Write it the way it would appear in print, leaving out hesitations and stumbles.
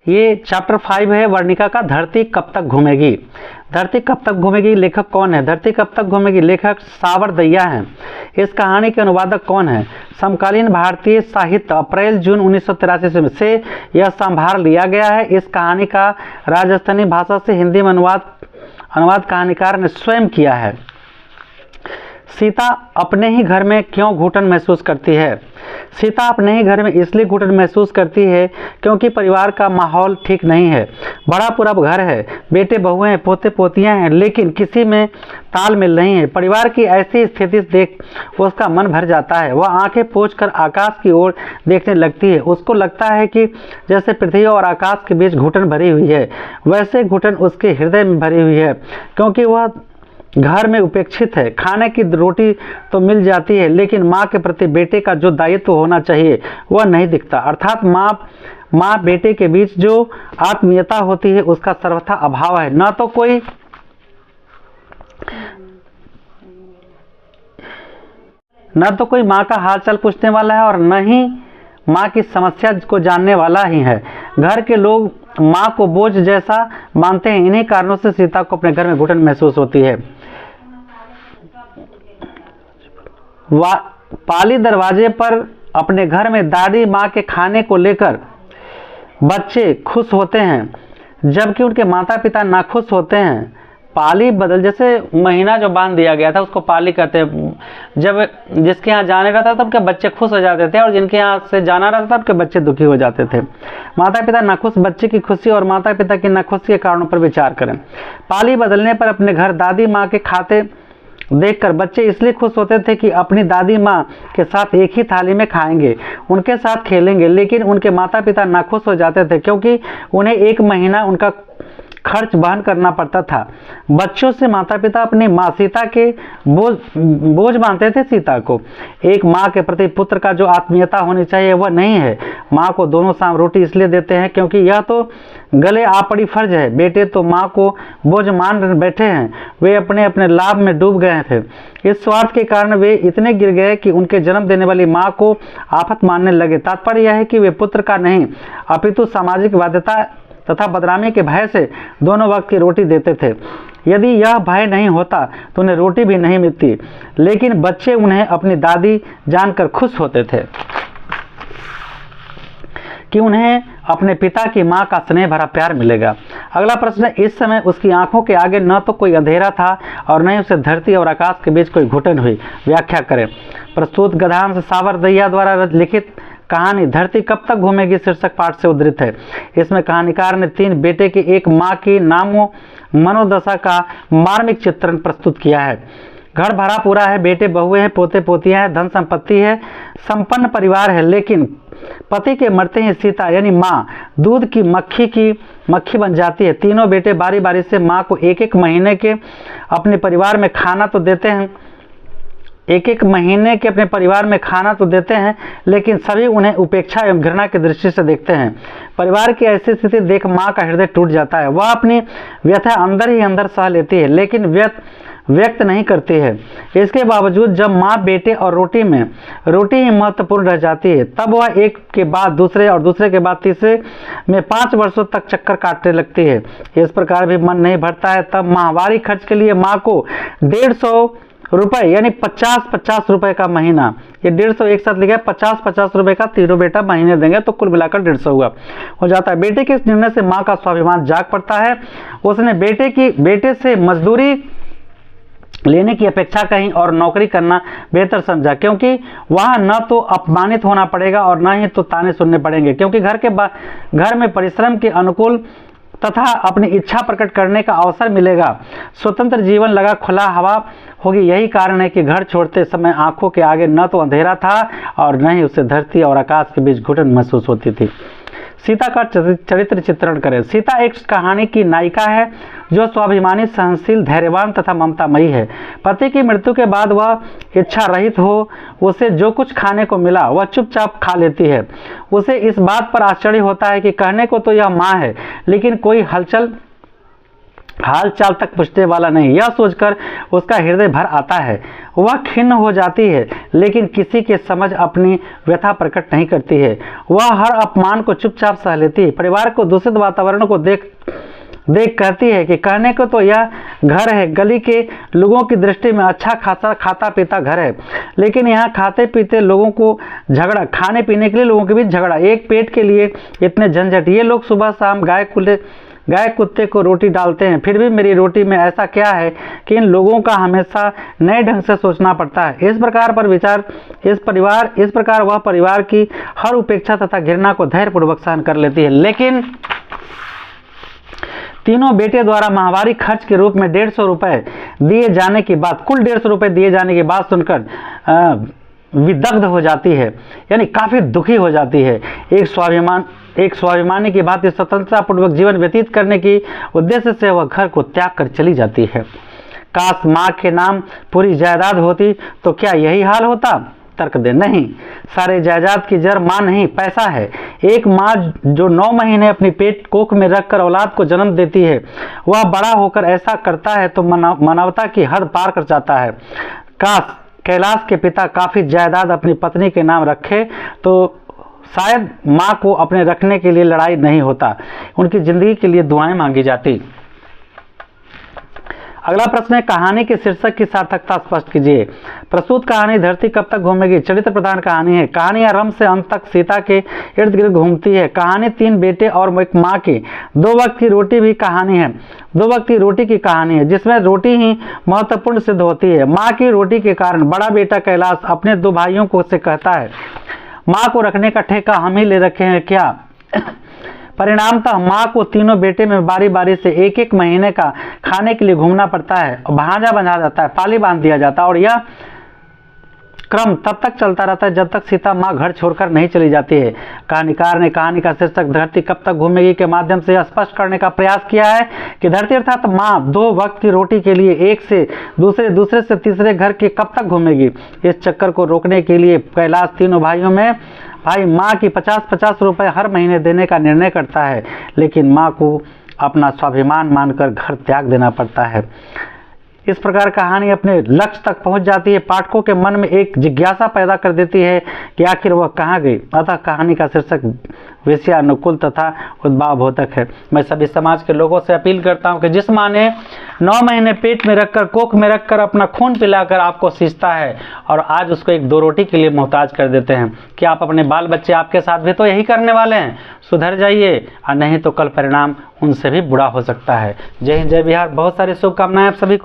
ये चैप्टर 5 है वर्णिका का, धरती कब तक घूमेगी। धरती कब तक घूमेगी लेखक कौन है? धरती कब तक घूमेगी लेखक सावर दैया हैं। इस कहानी के अनुवादक कौन है? समकालीन भारतीय साहित्य अप्रैल जून 1983 से यह संभार लिया गया है। इस कहानी का राजस्थानी भाषा से हिंदी में अनुवाद कहानीकार ने स्वयं किया है। सीता अपने ही घर में क्यों घुटन महसूस करती है? सीता अपने ही घर में इसलिए घुटन महसूस करती है क्योंकि परिवार का माहौल ठीक नहीं है। बड़ा पूरा घर है, बेटे बहुएं हैं, पोते पोतियां हैं, लेकिन किसी में तालमेल नहीं है। परिवार की ऐसी स्थिति देख उसका मन भर जाता है। वह आंखें पोंछकर आकाश की ओर देखने लगती है। उसको लगता है कि जैसे पृथ्वी और आकाश के बीच घुटन भरी हुई है, वैसे घुटन उसके हृदय में भरी हुई है, क्योंकि वह घर में उपेक्षित है। खाने की रोटी तो मिल जाती है, लेकिन माँ के प्रति बेटे का जो दायित्व होना चाहिए वह नहीं दिखता। अर्थात माँ बेटे के बीच जो आत्मीयता होती है उसका सर्वथा अभाव है। न तो कोई माँ का हालचाल पूछने वाला है और न ही माँ की समस्या को जानने वाला ही है। घर के लोग माँ को बोझ जैसा मानते हैं। इन्हीं कारणों से सीता को अपने घर में घुटन महसूस होती है। पाली दरवाजे पर अपने घर में दादी माँ के खाने को लेकर बच्चे खुश होते हैं, जबकि उनके माता पिता नाखुश होते हैं। पाली बदल, जैसे महीना जो बांध दिया गया था उसको पाली कहते हैं। जब जिसके यहाँ जाने रहता था उनके बच्चे खुश हो जाते थे और जिनके यहाँ से जाना रहता था उनके बच्चे दुखी हो जाते थे। माता पिता नाखुश, बच्चे की खुशी और माता पिता की नाखुशी के कारणों पर विचार करें। पाली बदलने पर अपने घर दादी माँ के खाते देखकर बच्चे इसलिए खुश होते थे कि अपनी दादी माँ के साथ एक ही थाली में खाएंगे, उनके साथ खेलेंगे, लेकिन उनके माता पिता नाखुश हो जाते थे क्योंकि उन्हें एक महीना उनका खर्च वहन करना पड़ता था। बच्चों से माता पिता अपनी माँ सीता के बोझ मानते थे। सीता को एक माँ के प्रति पुत्र का जो आत्मीयता होनी चाहिए वह नहीं है। माँ को दोनों शाम रोटी इसलिए देते हैं क्योंकि यह तो गले आ पड़ी फर्ज है। बेटे तो माँ को बोझ मान बैठे हैं। वे अपने अपने लाभ में डूब गए थे। इस स्वार्थ के कारण वे इतने गिर गए कि उनके जन्म देने वाली माँ को आफत मानने लगे। तात्पर्य यह है कि वे पुत्र का नहीं अपितु सामाजिक बाध्यता तथा बदनामी के भय से दोनों वक्त की रोटी देते थे। यदि यह भय नहीं होता तो उन्हें रोटी भी नहीं मिलती, लेकिन बच्चे उन्हें अपनी दादी जानकर खुश होते थे कि उन्हें अपने पिता की माँ का स्नेह भरा प्यार मिलेगा। अगला प्रश्न है, इस समय उसकी आंखों के आगे न तो कोई अंधेरा था और न ही उसे धरती और आकाश के बीच कोई घुटन हुई। व्याख्या करें। प्रस्तुत गधांश सावर दैया द्वारा लिखित कहानी धरती कब तक घूमेगी शीर्षक पाठ से उद्धृत है। इसमें कहानीकार ने 3 बेटे की एक माँ की मनोदशा का मार्मिक चित्रण प्रस्तुत किया है। घर भरा पूरा है, बेटे बहुएं हैं, पोते पोतियां हैं, धन संपत्ति है, संपन्न परिवार है, लेकिन पति के मरते ही सीता यानी माँ दूध की मक्खी बन जाती है। तीनों बेटे बारी बारी से माँ को एक महीने के अपने परिवार में खाना तो देते हैं, अपने परिवार में खाना तो देते हैं, लेकिन सभी उन्हें उपेक्षा एवं घृणा की दृष्टि से देखते हैं। परिवार की ऐसी स्थिति देख माँ का हृदय टूट जाता है। वह अपनी व्यथा अंदर ही अंदर सह लेती है, लेकिन व्यक्त नहीं करती है। इसके बावजूद जब माँ बेटे और रोटी ही महत्वपूर्ण रह जाती है, तब वह एक के बाद दूसरे और दूसरे के बाद तीसरे में 5 वर्षों तक चक्कर काटने लगती है। इस प्रकार भी मन नहीं भरता है। तब माहवारी खर्च के लिए माँ को 150 रुपए यानी 50 रुपए का महीना, ये 150 एक साथ लिखा है, 50 रुपए का तीनों बेटा महीने देंगे तो कुल मिलाकर 150 हो जाता है। बेटे के इस निर्णय से माँ का स्वाभिमान जाग पड़ता है। उसने बेटे से मजदूरी लेने की अपेक्षा कहीं और नौकरी करना बेहतर समझा, क्योंकि वहां न तो अपमानित होना पड़ेगा और न ही तो ताने सुनने पड़ेंगे, क्योंकि घर में परिश्रम के अनुकूल तथा अपनी इच्छा प्रकट करने का अवसर मिलेगा। स्वतंत्र जीवन लगा खुला हवा होगी। यही कारण है कि घर छोड़ते समय आंखों के आगे न तो अंधेरा था और न ही उसे धरती और आकाश के बीच घुटन महसूस होती थी। सीता का चरित्र चित्रण करें। सीता एक कहानी की नायिका है जो स्वाभिमानी, सहनशील, धैर्यवान तथा ममतामयी है। पति की मृत्यु के बाद वह इच्छा रहित हो, उसे जो कुछ खाने को मिला वह चुपचाप खा लेती है। उसे इस बात पर आश्चर्य होता है कि कहने को तो यह माँ है, लेकिन कोई हलचल हाल चाल तक पूछने वाला नहीं। यह सोचकर उसका हृदय भर आता है। वह खिन्न हो जाती है, लेकिन किसी के समझ अपनी व्यथा प्रकट नहीं करती है। वह हर अपमान को चुपचाप सह लेती है। परिवार को दूषित वातावरण को देख कहती है कि कहने को तो यह घर है, गली के लोगों की दृष्टि में अच्छा खासा खाता पीता घर है, लेकिन यहाँ खाते पीते लोगों को झगड़ा, खाने पीने के लिए लोगों के बीच झगड़ा, एक पेट के लिए इतने झंझट। ये लोग सुबह शाम गाय कुत्ते को रोटी डालते हैं, फिर भी मेरी रोटी में ऐसा क्या है कि इन लोगों का हमेशा नए ढंग से सोचना पड़ता है। इस प्रकार वह परिवार की हर उपेक्षा तथा घृणा को धैर्यपूर्वक सहन कर लेती है। लेकिन तीनों बेटे द्वारा माहवारी खर्च के रूप में 150 रुपए दिए जाने की बात, कुल 150 रुपए दिए जाने की बात सुनकर विदग्ध हो जाती है, यानी काफी दुखी हो जाती है। एक स्वाभिमानी की भांति स्वतंत्रता पूर्वक जीवन व्यतीत करने की उद्देश्य से वह घर को त्याग कर चली जाती है। काश माँ के नाम पूरी जायदाद होती तो क्या यही हाल होता? तर्क दे। नहीं, सारे जायदाद की जड़ माँ नहीं, पैसा है। एक माँ जो 9 महीने अपनी पेट कोख में रखकर औलाद को जन्म देती है, वह बड़ा होकर ऐसा करता है तो मानवता की हद पार कर जाता है। काश कैलाश के पिता काफी जायदाद अपनी पत्नी के नाम रखे तो शायद माँ को अपने रखने के लिए लड़ाई नहीं होता, उनकी जिंदगी के लिए दुआएं मांगी जाती। अगला प्रश्न है, कहानी के शीर्षक की सार्थकता स्पष्ट कीजिए। प्रस्तुत कहानी धरती कब तक घूमेगी चरित्र प्रधान कहानी है। कहानी आरंभ से अंत तक सीता के इर्द गिर्द घूमती है। कहानी 3 बेटे और एक माँ की 2 वक्त की रोटी भी कहानी है। 2 वक्त की रोटी की कहानी है, जिसमें रोटी ही महत्वपूर्ण सिद्ध होती है। माँ की रोटी के कारण बड़ा बेटा कैलाश अपने 2 भाइयों को से कहता है, माँ को रखने का ठेका हम ही ले रखे हैं क्या? परिणामतः माँ को तीनों बेटे में बारी बारी से 1-1 महीने का खाने के लिए घूमना पड़ता है। भांजा बंधा जाता है, पाली बांध दिया जाता है, और यह क्रम तब तक चलता रहता है जब तक सीता माँ घर छोड़कर नहीं चली जाती है। कहानीकार ने कहानी का शीर्षक धरती कब तक घूमेगी के माध्यम से स्पष्ट करने का प्रयास किया है कि धरती अर्थात माँ 2 वक्त की रोटी के लिए एक से दूसरे से तीसरे घर के कब तक घूमेगी। इस चक्कर को रोकने के लिए कैलाश तीनों भाइयों में भाई माँ की 50-50 रुपए हर महीने देने का निर्णय करता है, लेकिन माँ को अपना स्वाभिमान मानकर घर त्याग देना पड़ता है। इस प्रकार कहानी अपने लक्ष्य तक पहुंच जाती है। पाठकों के मन में एक जिज्ञासा पैदा कर देती है कि आखिर वह कहाँ गई। अतः कहानी का शीर्षक विषयानुकूल तथा उद्भावबोधक है। मैं सभी समाज के लोगों से अपील करता हूं कि जिस माँ ने 9 महीने पेट में रखकर कोख में रखकर अपना खून पिलाकर आपको सींचता है और आज उसको 1-2 रोटी के लिए मोहताज कर देते हैं, कि आप अपने बाल बच्चे आपके साथ भी तो यही करने वाले हैं। सुधर जाइए, और नहीं तो कल परिणाम उनसे भी बुरा हो सकता है। जय हिंद, जय बिहार। बहुत सारी शुभकामनाएं आप सभी को।